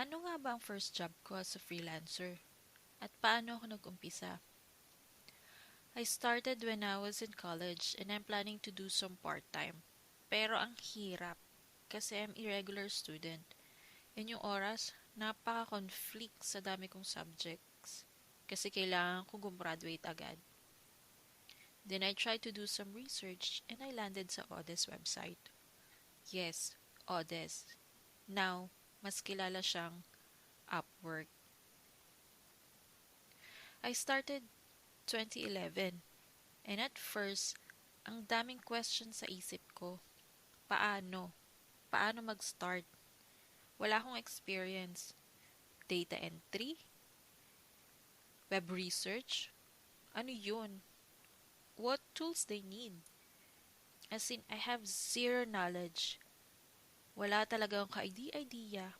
Ano nga ba ang first job ko as a freelancer? At paano ako nag-umpisa? I started when I was in college and I'm planning to do some part-time. Pero ang hirap kasi I'm irregular student. And yung oras, napaka-conflict sa dami kong subjects. Kasi kailangan ko gumraduate agad. Then I tried to do some research and I landed sa Odes website. Yes, Odes. Now, mas kilala siyang Upwork. I started 2011 and at first, ang daming questions sa isip ko. Paano? Paano mag-start? Wala akong experience. Data entry? Web research? Ano yun? What tools they need? As in, I have zero knowledge. Wala talaga akong ka-idea.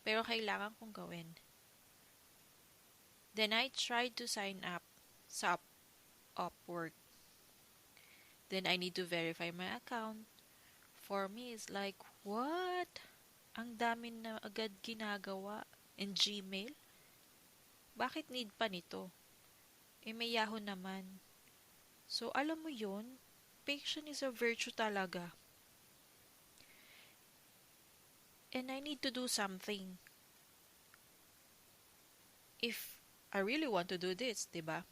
Pero kailangan kong gawin. Then I tried to sign up sa Upwork. Then I need to verify my account. For me, it's like, what? Ang dami na agad ginagawa. And Gmail? Bakit need pa nito? May Yahoo naman. So, alam mo yun, patience is a virtue talaga. And I need to do something. If I really want to do this, diba?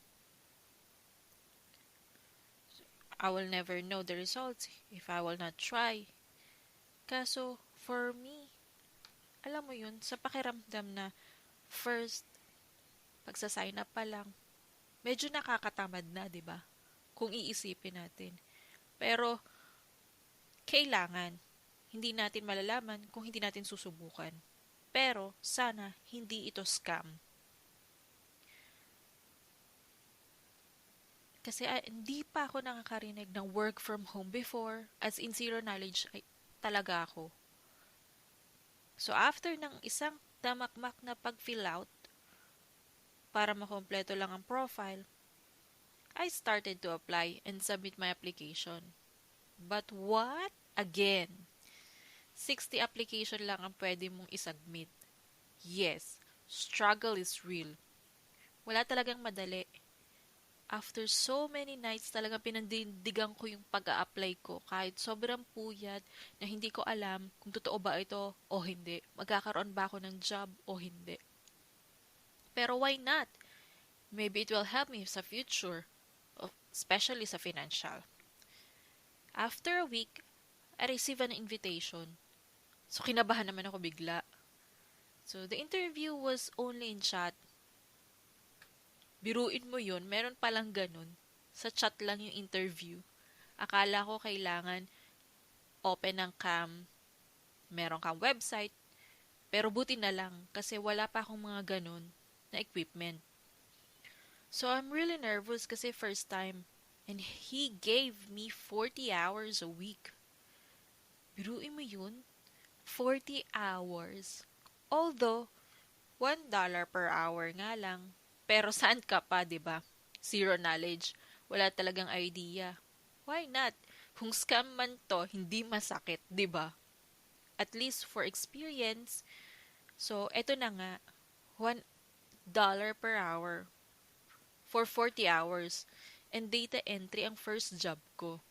I will never know the results if I will not try. Kaso, for me, alam mo yun, sa pakiramdam na first, pagsa-sign up pa lang, medyo nakakatamad na, diba? Kung iisipin natin. Pero, kailangan. Hindi natin malalaman kung hindi natin susubukan. Pero, sana, hindi ito scam. Kasi hindi pa ako nakakarinig ng work from home before. As in zero knowledge ay talaga ako. So after ng isang damakmak na pag-fill out para makompleto lang ang profile, I started to apply and submit my application. But what? Again, 60 application lang ang pwede mong isubmit. Yes, struggle is real. Wala talagang madali. After so many nights, talagang pinandindigan ko yung pag-a-apply ko kahit sobrang puyat na hindi ko alam kung totoo ba ito o hindi. Magkakaroon ba ako ng job o hindi. Pero why not? Maybe it will help me sa future, especially sa financial. After a week, I received an invitation. So kinabahan naman ako bigla. So the interview was only in chat. Biruin mo yun, meron palang ganun. Sa chat lang yung interview. Akala ko kailangan open ng cam, meron kang website, pero buti na lang kasi wala pa akong mga ganun na equipment. So I'm really nervous kasi first time. And he gave me 40 hours a week. Biruin mo yun? 40 hours. Although, $1 per hour nga lang. Pero saan ka pa, 'di ba? Zero knowledge. Wala talagang idea. Why not? Kung scam man to, hindi masakit, 'di ba? At least for experience. So, eto na nga. $1 per hour for 40 hours. And data entry ang first job ko.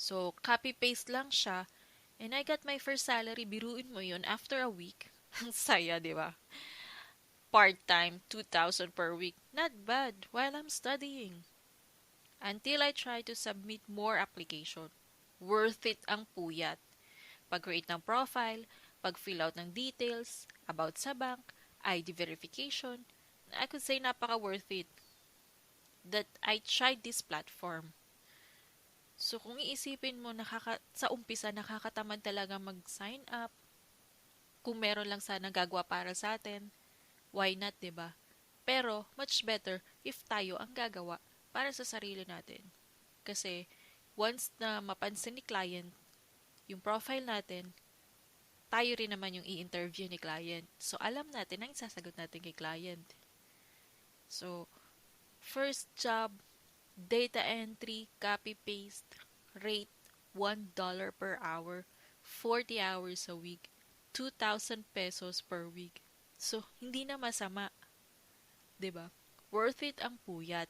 So, copy-paste lang siya. And I got my first salary, biruin mo yun, after a week. Ang saya, di ba? Part-time, 2,000 per week. Not bad while I'm studying. Until I try to submit more application. Worth it ang puyat. Pag-create ng profile, pag-fill out ng details, about sa bank, ID verification. I could say napaka-worth it that I tried this platform. So, kung iisipin mo, sa umpisa, nakakatamad talaga mag-sign up. Kung meron lang sana gagawa para sa atin, why not, 'di ba? Pero, much better if tayo ang gagawa para sa sarili natin. Kasi, once na mapansin ni client yung profile natin, tayo rin naman yung i-interview ni client. So, alam natin ang isasagot natin kay client. So, first job, data entry, copy-paste, rate $1 per hour, 40 hours a week. 2,000 pesos per week. So, hindi na masama, 'di ba? Worth it ang puyat.